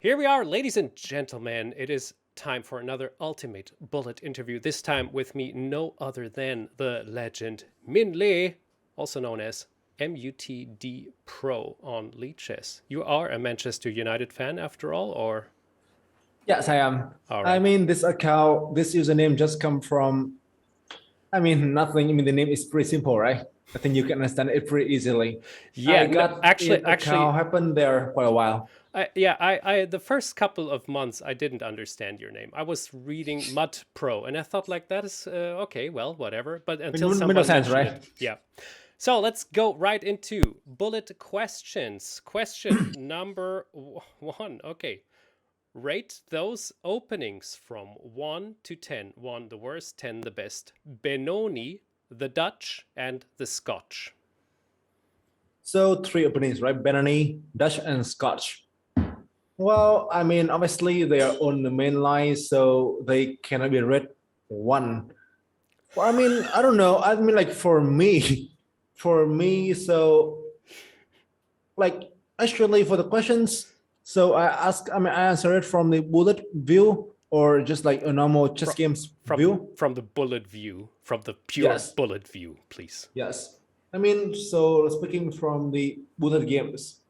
Here we are, ladies and gentlemen. It is time for another ultimate bullet interview. This time with me, no other than the legend Minh, also known as mutdpro on Lichess. You are a Manchester United fan after all, or? Yes, I am. All I right. mean, this account, this username just come from, nothing. I mean, the name is pretty simple, right? I think you can understand it pretty easily. Yeah, I no, got actually, it actually, account happened there for a while. I the first couple of months I didn't understand your name. I was reading mutdpro, and I thought like that is okay, well, whatever. But I mean, until no someone sense, mentioned right? it, yeah. So let's go right into bullet questions. Question number one. Okay. Rate those openings from 1 to 10. 1 the worst, 10 the best. Benoni, the Dutch, and the Scotch. So three openings, right? Benoni, Dutch, and Scotch. Well, I mean, obviously they are on the main line, so they cannot be read one. Well, I mean, I don't know. I mean, like for me, so like actually for the questions, so I answer it from the bullet view or just like a normal chess games view. From the bullet view, from the pure Yes, bullet view, please. yes. I mean, so speaking from the bullet games,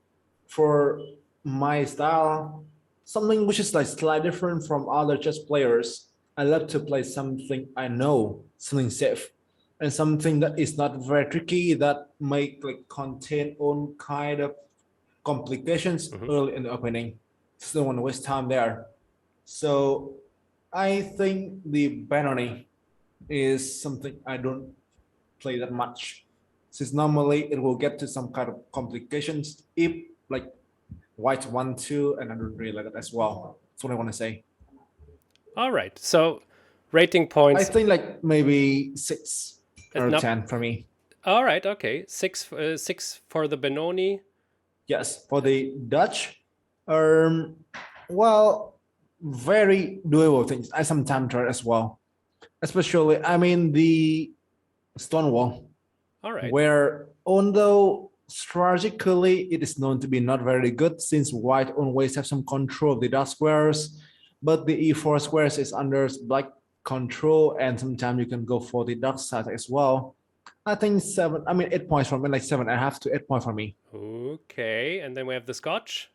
for my style, something which is like slightly different from other chess players. I love to play something I know, something safe, and something that is not very tricky that might like contain own kind of complications early in the opening. Still want to waste time there. So I think the Benoni is something I don't play that much. Since normally it will get to some kind of complications if like white 1-2, and I don't really like it as well. That's what I want to say. All right. So rating I points. think like maybe 6 or 10 for me. All right. Okay. Six for the Benoni. Yes, for the Dutch, well, very doable things. I sometimes try as well, especially I mean the Stonewall. All right. Where although strategically it is known to be not very good since white always have some control of the dark squares, but the e4 squares is under black control and sometimes you can go for the dark side as well. I think 8 points for me, like 7.5 to 8 points for me. Okay, and then we have the Scotch.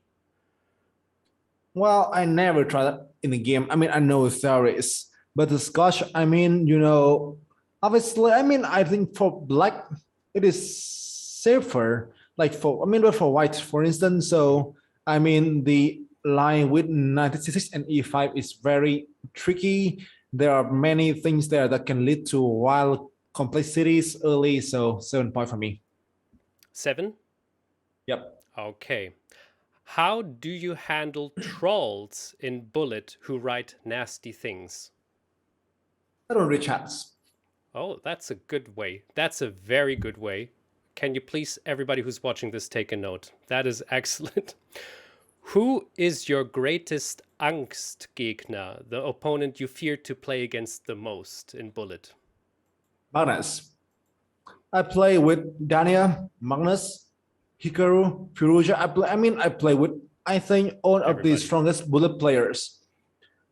Well, I never tried that in the game. I mean, I know theories, but the Scotch, obviously, I think for black, it is safer. Like but for white, for instance, so the line with 96 and e5 is very tricky. There are many things there that can lead to wild complexities early. So 7 point for me. 7? Yep. Okay. How do you handle trolls in Bullet who write nasty things? I don't reach chats. Oh, that's a good way. That's a very good way. Can you please, everybody who's watching this, take a note? That is excellent. Who is your greatest Angstgegner, the opponent you fear to play against the most in Bullet? Magnus. I play with Dania, Magnus, Hikaru, Firouzja. I play with, I think, all of the strongest bullet players.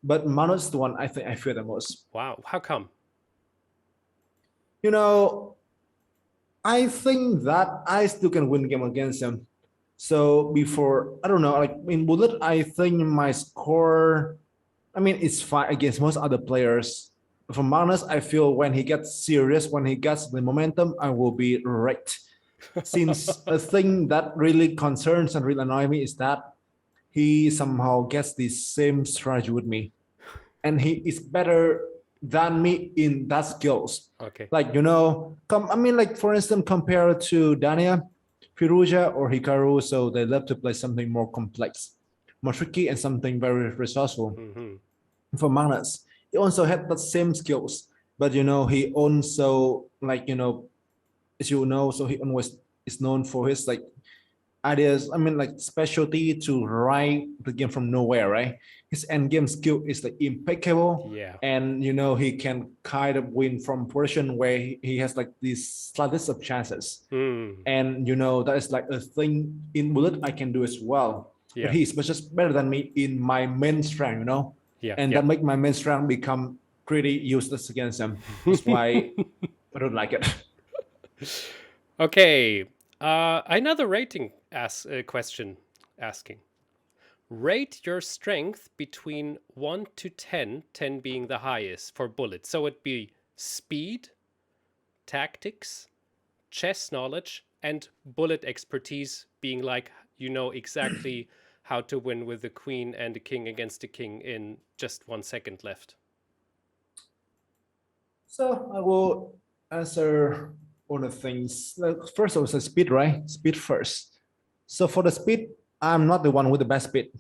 But Magnus is the one I think I fear the most. Wow. How come? You know, I think that I still can win game against him. So before, I don't know, like in bullet, I think my score, it's fine against most other players. For Magnus, I feel when he gets serious, when he gets the momentum, I will be wrecked. Since a thing that really concerns and really annoys me is that he somehow gets the same strategy with me. And he is better than me in that skills. Okay. Like, for instance, compared to Dania, Firouzja, or Hikaru, so they love to play something more complex, more tricky, and something very resourceful. For Magnus, he also had the same skills, but he also as you know, so he always is known for his like ideas. Specialty to write the game from nowhere, right? His end game skill is like impeccable. Yeah. And he can kind of win from position where he has like these slightest of chances. And that is like a thing in bullet I can do as well. but Yeah. he's just better than me in my main strength, you know, Yeah. and Yeah. that make my main strength become pretty useless against him. That's why I don't like it. Okay. Another rating question asking. Rate your strength between 1 to 10, 10 being the highest for bullets. So it'd be speed, tactics, chess knowledge, and bullet expertise being like you know exactly how to win with the queen and the king against the king in just 1 second left. So I will answer all the things. Like, first, I was a speed, right? Speed first. So for the speed, I'm not the one with the best speed.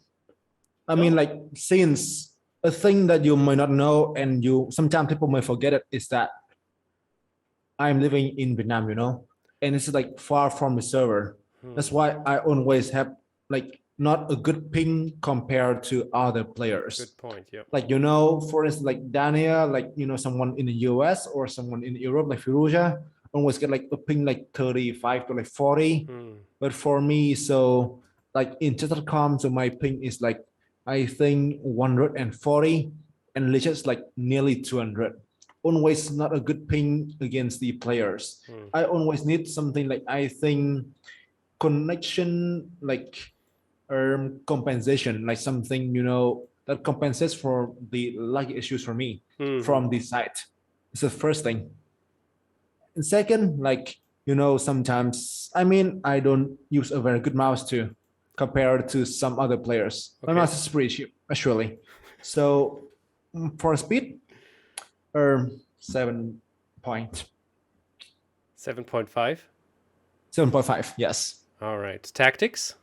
I mean, No. like, since a thing that you may not know and you sometimes people may forget it is that I'm living in Vietnam, you know, and it's like far from the server. That's why I always have like not a good ping compared to other players. Good point. Yeah. Like, you know, for instance, like Dania, like, you know, someone in the US or someone in Europe, like Firuja, always get like a ping like 35 to like 40. But for me, so like in chess.com, so my ping is like, I think 140 and Lichess like nearly 200. Always not a good ping against the players. I always need something like, I think, connection, like compensation, like something, you know, that compensates for the lag issues for me from the site. It's the first thing. And second, like, you know, sometimes, I mean, I don't use a very good mouse too, compared to some other players. My Okay. mouse is pretty cheap, actually. So for speed, um, 7 point. 7.5. 7.5, yes. All right. Tactics.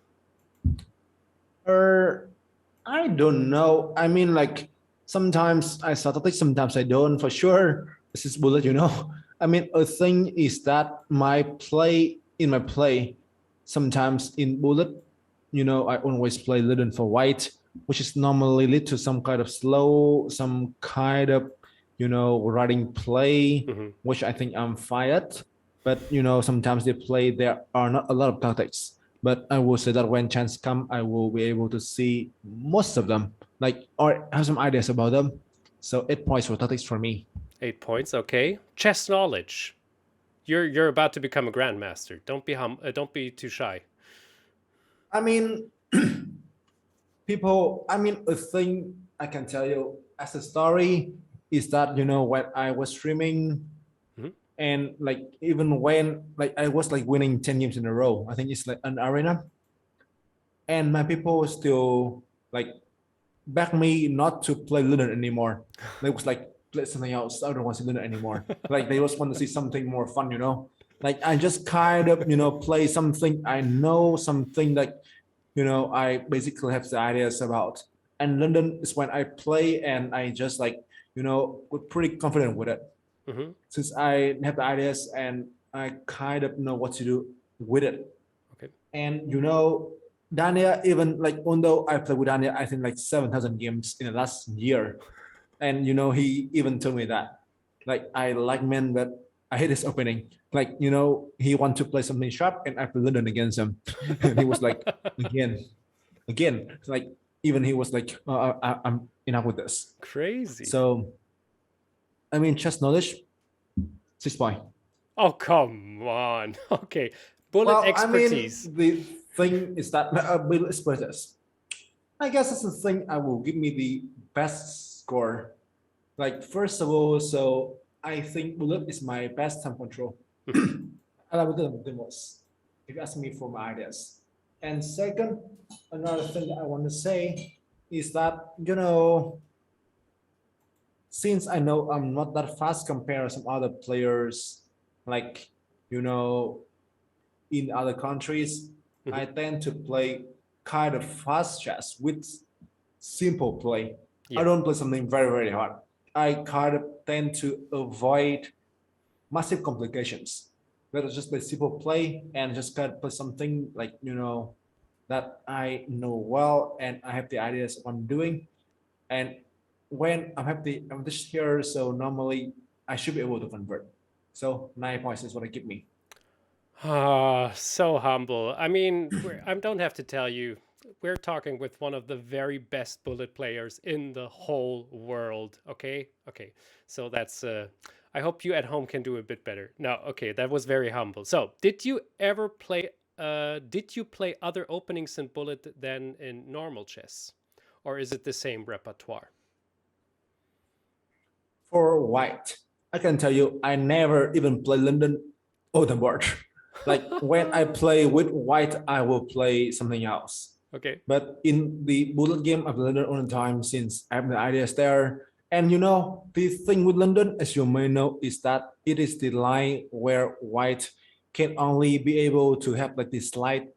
I don't know. I mean, like sometimes I start sometimes I don't. For sure, this is bullet. You know. I mean, a thing is that my play, sometimes in bullet, you know, I always play Liden for white, which is normally lead to some kind of slow, some kind of, you know, riding play, which I think I'm fired. But you know, sometimes they play. There are not a lot of tactics, but I will say that when chance come, I will be able to see most of them, like or have some ideas about them. So 8 points for tactics for me. 8 points. Okay. Chess knowledge. You're about to become a grandmaster. Don't be too shy. I mean, people. I mean, a thing I can tell you as a story is that, you know, when I was streaming and like even when like I was like winning 10 games in a row, I think it's like an arena, and my people still like back me not to play Lunar anymore. They was like, play something else. I don't want to see Lunar anymore. Like they just want to see something more fun, you know. Like I just kind of, you know, play something I know, something that, you know, I basically have the ideas about. And London is when I play and I just like, you know, we're pretty confident with it. Since I have the ideas and I kind of know what to do with it. Okay. And you know, Dania, even like although I played with Dania, I think like 7,000 games in the last year. And you know, he even told me that. Like I like men, but I hate his opening. Like, you know, he want to play something sharp and I play London against him. And he was like, again. Like even he was like, I'm enough with this. Crazy. So I mean, chess knowledge, 6 point. Oh, come on. Okay. Bullet Well, I mean, expertise. the thing is that Bill expresses. I guess that's the thing I will give me the best score. Like first of all, so I think bullet is my best time control. I like bullet the most. If you ask me for my ideas. And second, another thing that I want to say is that, you know, since I know I'm not that fast compared to some other players, like, you know, in other countries, I tend to play kind of fast chess with simple play. I Yeah. don't play something very, very hard. I kind of tend to avoid massive complications. Let us just play simple play and just kind of play something like, you know, that I know well and I have the ideas of what I'm doing. And when I'm just here, so normally I should be able to convert. So 9 points is what I give me. Ah, so humble. I mean, I don't have to tell you. we're talking with one of the very best bullet players in the whole world. Okay. So that's I hope you at home can do a bit better. No, okay, that was very humble. So did you ever play did you play other openings in bullet than in normal chess? Or is it the same repertoire? For white, I can tell you, I never even play London open board. Like when I play with white, I will play something else. Okay. But in the bullet game, I've learned all the time since I have the ideas there. And you know, the thing with London, as you may know, is that it is the line where white can only be able to have like this slight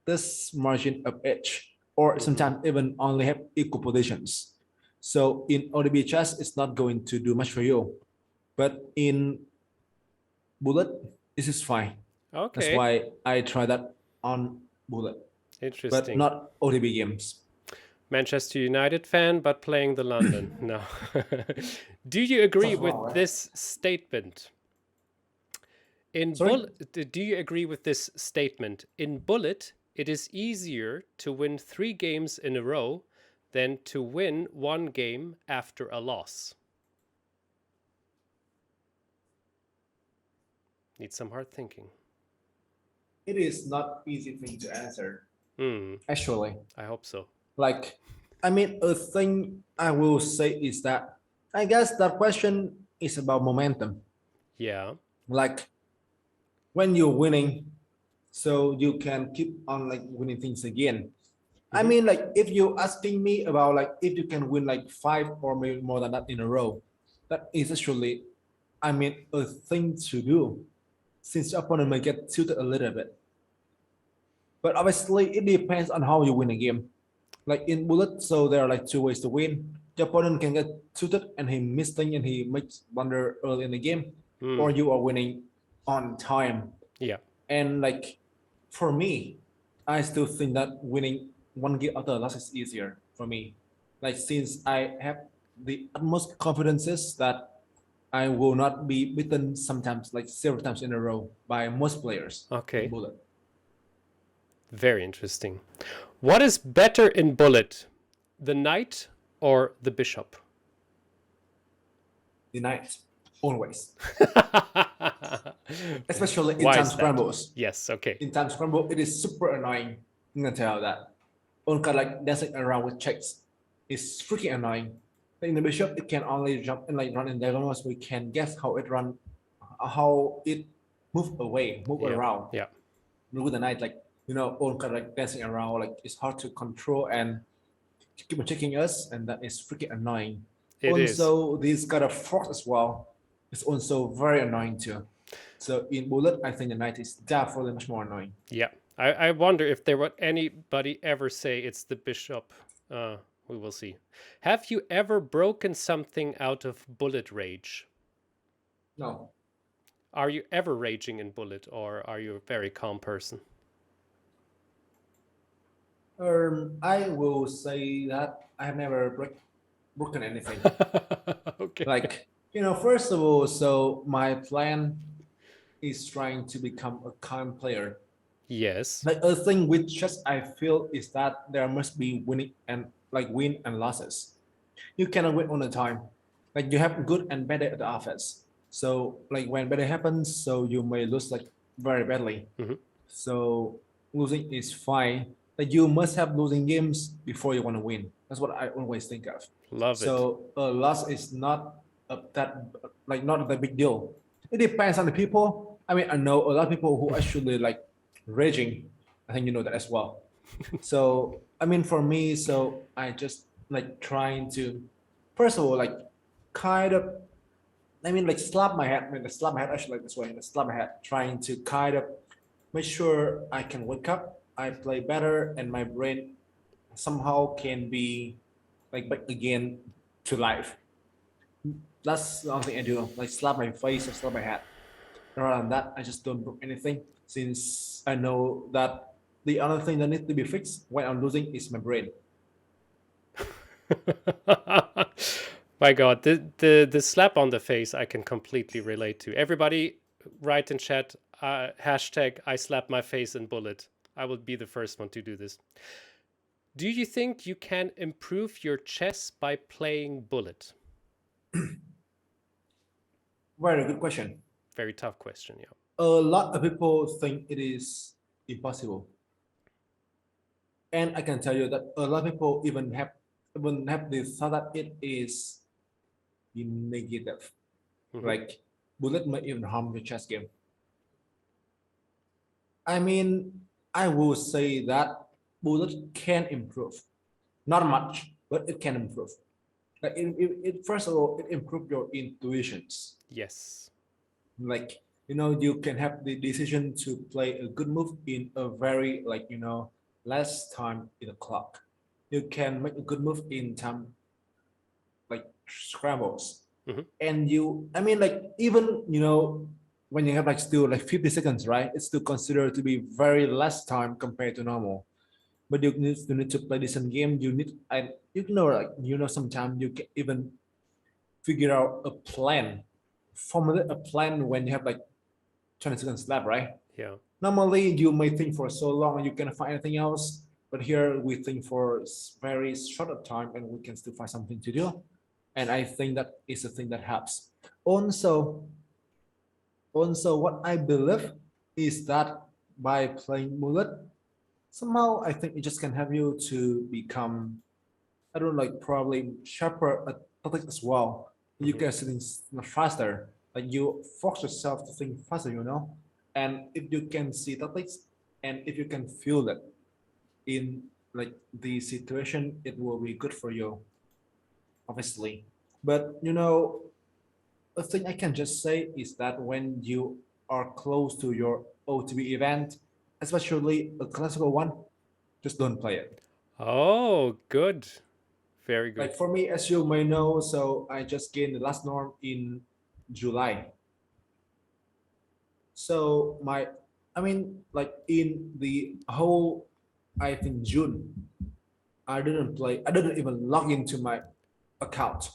this margin of edge, or sometimes even only have equal positions. So in ODB chess, it's not going to do much for you. But in bullet, this is fine. That's Okay. why I try that on bullet, but Interesting. not ODB games. Manchester United fan, but playing the London. No. Do you agree Sounds with wrong, right? this statement? In Sorry? bullet, do you agree with this statement? In bullet, it is easier to win 3 games in a row than to win 1 game after a loss. Need some hard thinking. It is not easy thing to answer, Hmm. actually. I hope so. Like, I mean, a thing I will say is that I guess that question is about momentum. Yeah. Like, when you're winning, so you can keep on like winning things again. I mean, like if you're asking me about like if you can win like 5 or maybe more than that in a row, that is actually, I mean, a thing to do, since your opponent may get tilted a little bit. But obviously, it depends on how you win a game. Like in bullet, so there are like 2 ways to win. The opponent can get tilted and he missed thing and he makes blunder early in the game, or you are winning on time. Yeah. And like for me, I still think that winning 1 game after a loss is easier for me. Like since I have the utmost confidences that I will not be beaten sometimes like several times in a row by most players in Okay. bullet. Very interesting. What is better in bullet, the knight or the bishop? The knight, always. Especially in Why time is that? scrambles. Yes, okay. In time scramble, it is super annoying. I'm gonna tell you that. Onka like dancing around with checks is freaking annoying. Like in the bishop, it can only jump and like run in diagonals. We can guess how it run, how it move away, move Yeah. around. Yeah. With the knight, like you know, Onka like dancing around, like it's hard to control and keep on checking us, and that is freaking annoying. It is. Also, this kind of force as well is also very annoying too. So in bullet, I think the knight is definitely much more annoying. Yeah. I wonder if there would anybody ever say it's the bishop. We will see. Have you ever broken something out of bullet rage? No, Are you ever raging in bullet, or are you a very calm person? I will say that I have never broken anything. Okay. Like you know, first of all, so my plan is trying to become a calm player. Yes. Like a thing with chess, I feel is that there must be winning and like win and losses. You cannot win all the time. Like you have good and bad at the offense. So like when bad happens, so you may lose like very badly. So losing is fine. Like you must have losing games before you want to win. That's what I always think of. Love it. So a loss is not that like not that big deal. It depends on the people. I mean, I know a lot of people who actually like raging. I think you know that as well. So I mean, for me, so I just like trying to, first of all, like kind of, I mean, like slap my head. I mean, slap my head actually like this way. Slap my head, trying to kind of make sure I can wake up, I play better, and my brain somehow can be like back again to life. That's the only thing I do. Like slap my face or slap my head. Rather than that, I just don't book anything since I know that the other thing that needs to be fixed when I'm losing is my brain. My God, the slap on the face I can completely relate to. Everybody, write in chat hashtag I slap my face in bullet. I will be the first one to do this. Do you think you can improve your chess by playing bullet? Very good question. Very tough question, yeah. A lot of people think it is impossible, and I can tell you that a lot of people even have the thought that it is negative. Like bullet might even harm your chess game. I mean, I will say that bullet can improve, not much, but it can improve. Like it first of all, it improves your intuitions. Yes. Like you can have the decision to play a good move in a very less time in the clock. You can make a good move in time like scrambles. And I mean, like even when you have like still like 50 seconds, right? It's still considered to be very less time compared to normal. But you need to play decent game. Sometimes you can even figure out a plan, formulate a plan when you have like 20 seconds left, right? Yeah. Normally you may think for so long and you cannot find anything else, but here we think for very short of time and we can still find something to do. And I think that is a thing that helps. Also, what I believe is that by playing mullet, somehow I think it just can help you to become, I don't know, like probably sharper at topics as well. You can think faster. Like you force yourself to think faster, and if you can see topics and if you can feel it in like the situation, it will be good for you, obviously. But a thing I can just say is that when you are close to your OTB event, especially a classical one, just don't play it. Oh, good. Very good. Like for me, as you may know, so I just gained the last norm in July. So I mean, like in the whole, I think June, I didn't play. I didn't even log into my account.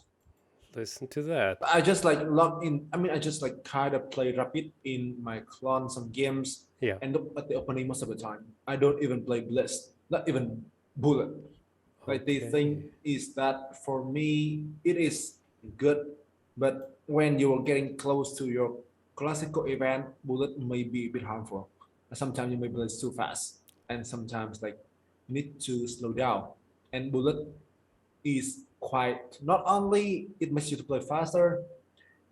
Listen to that. I just like log in. I mean, I just like kind of play rapid in my clone some games Yeah. and look at the opening most of the time. I don't even play Bliss, not even Bullet. Like the thing is that for me, it is good, but when you are getting close to your classical event, Bullet may be a bit harmful. Sometimes you may play too fast, and sometimes like you need to slow down. And Bullet is quite not only it makes you to play faster,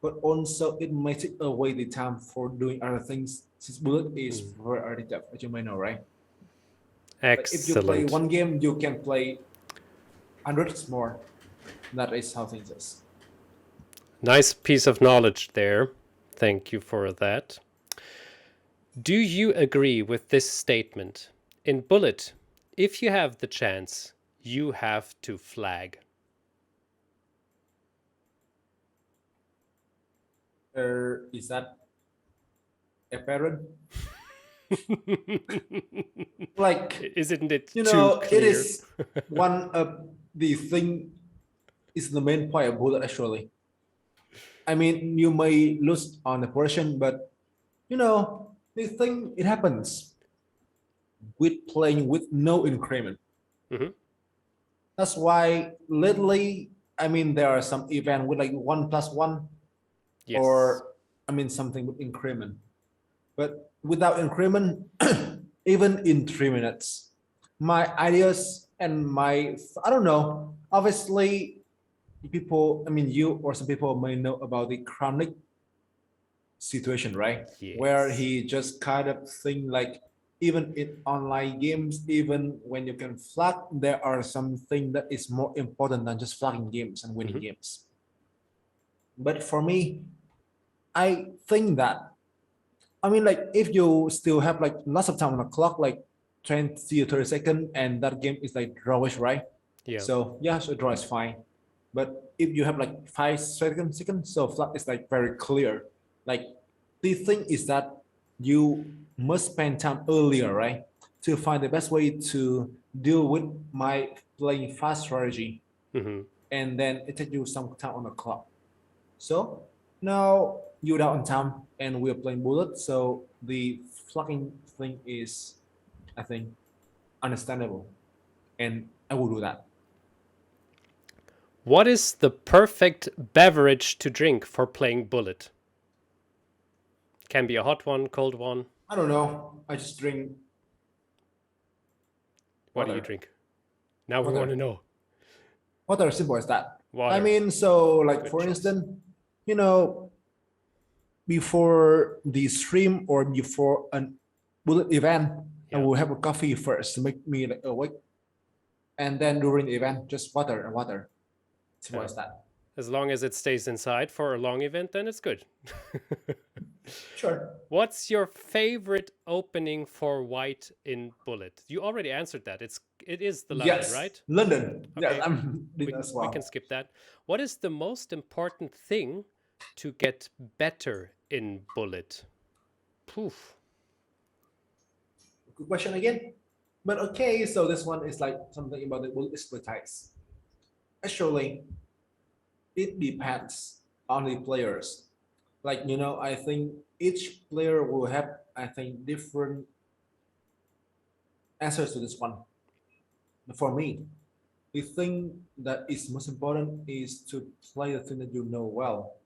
but also it may take away the time for doing other things since bullet is very addictive, as you may know, right? Like if you play Excellent. one game, you can play hundreds more. That is how things is. Nice piece of knowledge there. Thank you for that. Do you agree with this statement? In Bullet, if you have the chance, you have to flag. Is that apparent? Like Isn't it too clear? it is one of the thing is the main point of bullet actually. I mean, you may lose on the portion, but the thing it happens with playing with no increment. That's why lately, I mean, there are some event with like 1+1, Yes. or I mean something with increment. But without increment, even in 3 minutes, my ideas and I don't know. Obviously, people, I mean, you or some people may know about the chronic situation, right? Yes. Where he just kind of think like even in online games, even when you can flag, there are something that is more important than just flagging games and winning games. But for me, I think that I mean, like if you still have like lots of time on the clock, like 20 or 30 seconds, and that game is like drawish, right? Yeah. So yeah, so draw is fine. But if you have like 5 seconds, so flag is like very clear. Like the thing is that you must spend time earlier, right? To find the best way to deal with my playing fast strategy. And then it takes you some time on the clock. So now you're down on time and we're playing bullet. So the flagging thing is, I think, understandable. and I will do that. What is the perfect beverage to drink for playing Bullet? Can be a hot one, cold one. I don't know. I just drink. What do you Water. drink? Now we Water. want to know. Water, simple as that. Water. I mean, so like Good for choice. instance, you know, before the stream or before a Bullet event, I Yeah. will have a coffee first to make me like awake, and then during the event, just water and water. Simple Yeah. as that. As long as it stays inside for a long event, then it's good. Sure. What's your favorite opening for white in Bullet? You already answered that. It is the London, Yes. right? London. Okay. Yes, I'm We, doing as we well. can skip that. What is the most important thing to get better in Bullet? Poof. Good question again. But okay, so this one is like something about the Bullet expertise. Actually, it depends on the players. Like, you know, I think each player will have, I think, different answers to this one. For me, the thing that is most important is to play the thing that you know well,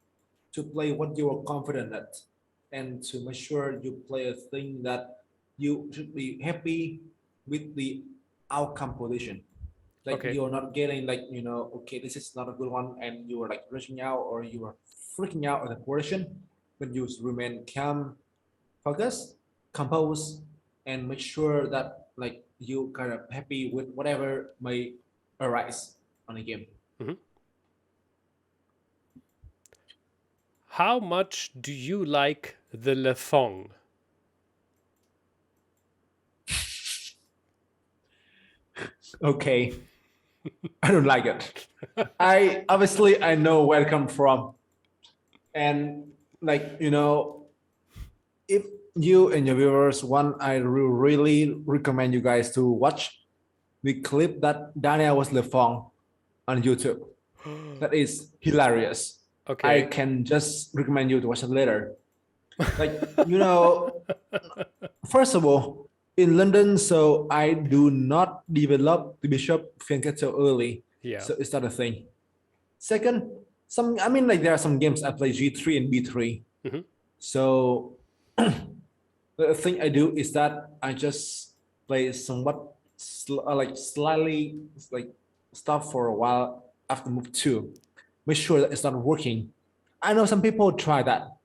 to play what you are confident at, and to make sure you play a thing that you should be happy with the outcome position. Like Okay. you're not getting like, you know, okay, this is not a good one, and you are like rushing out or you are freaking out at the position, but you remain calm, focus, compose, and make sure that like you kind of happy with whatever may arise on the game. Mhm. How much do you like the Lefong? Okay, I don't like it. I obviously I know where it come from, and like, you know, if you and your viewers want, I really recommend you guys to watch the clip that Daniel was Lefong on YouTube. That is hilarious. I Okay. can just recommend you to watch it later. Like, you know, first of all, in London, so I do not develop the bishop fianchetto so early. Yeah. So it's not a thing. Second, I mean, like there are some games I play G3 and B3. Mhm. So the thing I do is that I just play somewhat like slightly like stop for a while after move two. Make sure that it's not working. I know some people try that.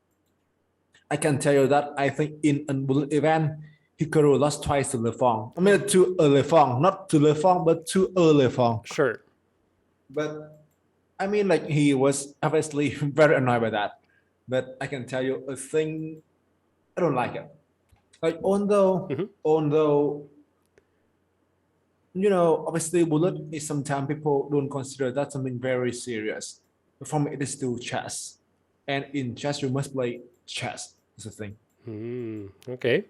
I can tell you that I think in a bullet event, Hikaru lost twice to Lefong. I mean, to a Lefong, not to Lefong, but to a Lefong. Sure. But I mean, like he was obviously very annoyed by that. But I can tell you a thing, I don't like it. Like although you know, obviously bullet is sometimes people don't consider that something very serious. But for me, it is still chess, and in chess you must play chess. Is the thing. Okay.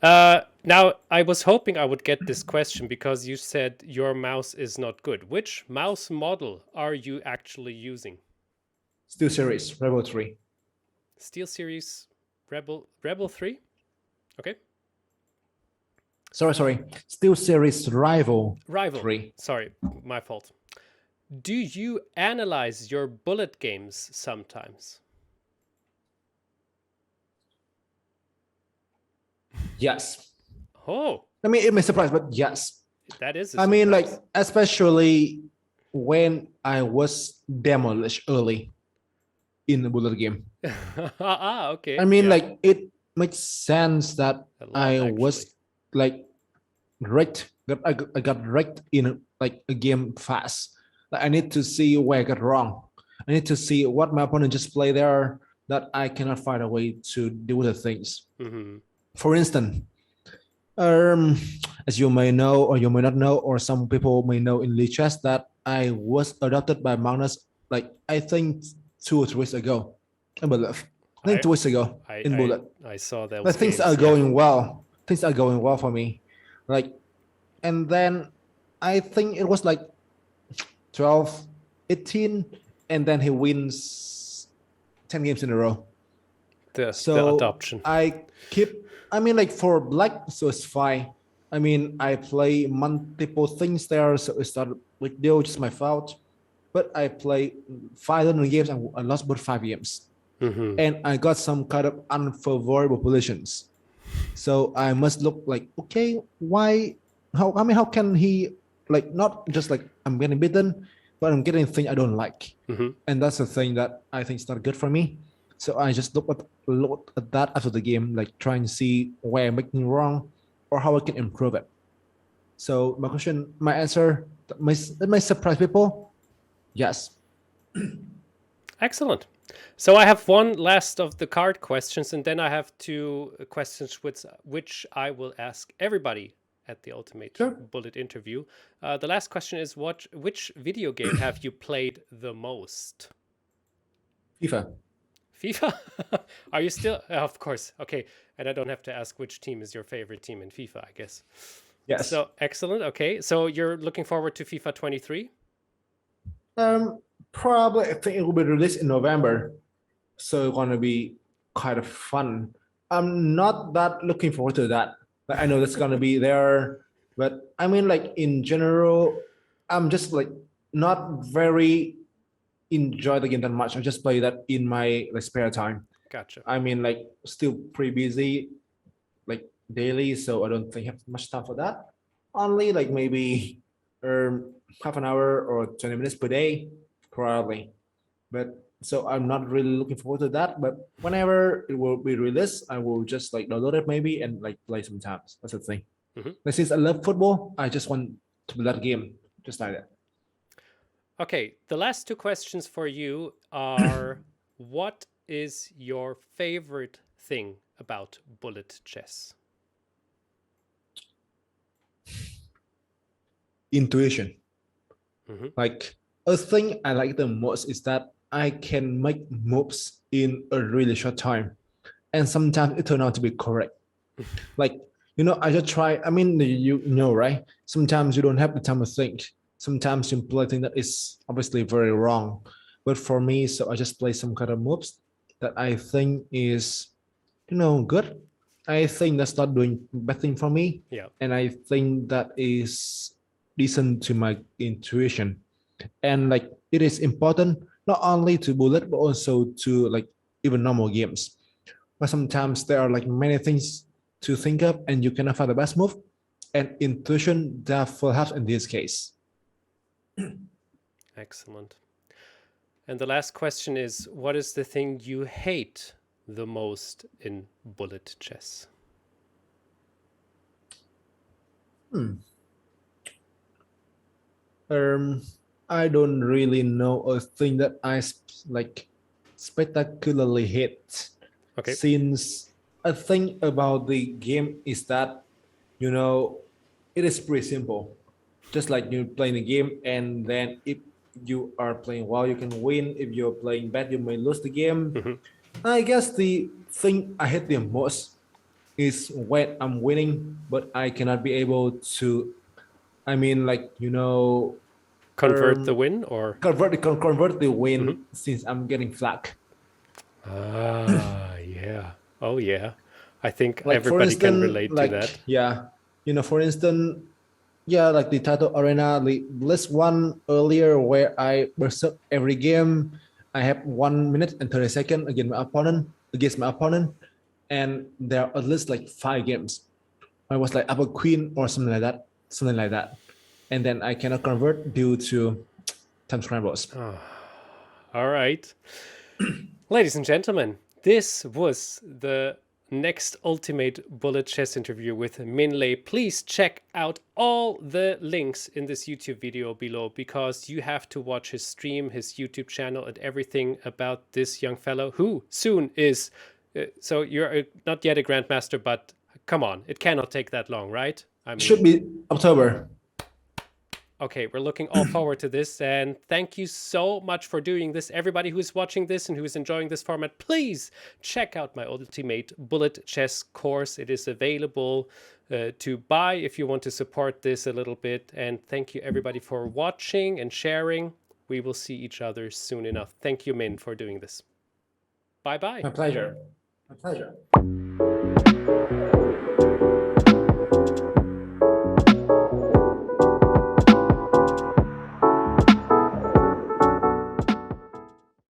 Now, I was hoping I would get this question because you said your mouse is not good. Which mouse model are you actually using? Still series Rebel 3. SteelSeries Rebel 3? Okay. Sorry. Still series Rival 3. Sorry, my fault. Do you analyze your bullet games sometimes? Yes. Oh, I mean, it may surprise, but yes. that is. I mean, like especially when I was demolished early in the bullet game. Okay. I mean, like it makes sense that I actually. was like wrecked. I got wrecked in like a game fast. Like, I need to see where I got wrong. I need to see what my opponent just played there that I cannot find a way to do the things. Mm-hmm. For instance, as you may know or you may not know, or some people may know in Lichess that I was adopted by Magnus like I think 2 or 3 weeks ago. I believe. I think 2 weeks ago in Bullet. I saw that. But things are going well. Things are going well for me. Like, and then I think it was like 12, 18, and then he wins 10 games in a row. The So adoption. I mean, like for black, so it's fine. I mean, I play multiple things there, so it started with deal, just my fault. But I play 500 games and I lost both 5 games. Mm-hmm. And I got some kind of unfavorable positions. So I must look like, okay, why? How? I mean, how can he like not just like I'm getting beaten, but I'm getting things I don't like, Mm-hmm. and that's the thing that I think is not good for me. So I just look at that after the game, like try and see where I'm making wrong or how I can improve it. So my answer that might surprise people. Yes. Excellent. So I have one last of the card questions, and then I have two questions which I will ask everybody at the Ultimate Sure. Bullet interview. The last question is, which video game have you played the most? FIFA. FIFA? Are you still? Of course. Okay. And I don't have to ask which team is your favorite team in FIFA, I guess. Yes. So excellent. Okay. So you're looking forward to FIFA 23? Probably I think it will be released in November, so it's gonna be kind of fun. I'm not that looking forward to that. Like, I know that's gonna be there, but I mean, like in general, I'm just like not very enjoy the game that much. I just play that in my like spare time. Gotcha. I mean, like still pretty busy, like daily, so I don't think I have much time for that. Only like maybe half an hour or 20 minutes per day, probably. But so I'm not really looking forward to that. But whenever it will be released, I will just like download it maybe and like play sometimes. That's the thing. Mhm. But since I love football, I just want to play that game, just like that. Okay, the last two questions for you are what is your favorite thing about bullet chess? Intuition. Hmm. Like a thing I like the most is that I can make moves in a really short time, and sometimes it turns out to be correct. Like I just try. I mean, you know, right? Sometimes you don't have the time to think. Sometimes you play thing that is obviously very wrong. But for me, so I just play some kind of moves that I think is good. I think that's not doing bad thing for me, Yeah. and I think that is decent to my intuition. And like it is important not only to bullet but also to like even normal games. But sometimes there are like many things to think of, and you cannot find the best move. And intuition therefore helps in this case. Excellent. And the last question is what is the thing you hate the most in bullet chess? Hmm. Um, I don't really know a thing that I like spectacularly hate, Okay. since a thing about the game is that you know it is pretty simple. Just like you playing a game, and then if you are playing well, you can win. If you're playing bad, you may lose the game. Hmm. I guess the thing I hate the most is when I'm winning, but I cannot be able to. I mean, like Convert the win or? convert the Mhm. win since I'm getting flack. Ah, yeah. Oh, yeah. I think Like for everybody can instance, relate to like that. yeah, for instance, yeah, like the title arena, the list one earlier where I berserk every game. I have 1 minute and 30 seconds against my opponent, and there are at least like 5 games. I was like upper queen or something like that, and then I cannot convert due to time scrambles. Oh, all right. Ladies and gentlemen, this was the next Ultimate Bullet Chess interview with Min. Please check out all the links in this YouTube video below because you have to watch his stream, his YouTube channel, and everything about this young fellow who soon is. So you're not yet a grandmaster, but come on, it cannot take that long, right? I It should mean, be October. okay, we're looking all forward to this. And thank you so much for doing this. Everybody who's watching this and who's enjoying this format, please check out my Ultimate Bullet Chess course. It is available to buy if you want to support this a little bit. And thank you, everybody, for watching and sharing. We will see each other soon enough. Thank you, Min, for doing this. Bye bye. My pleasure. My pleasure.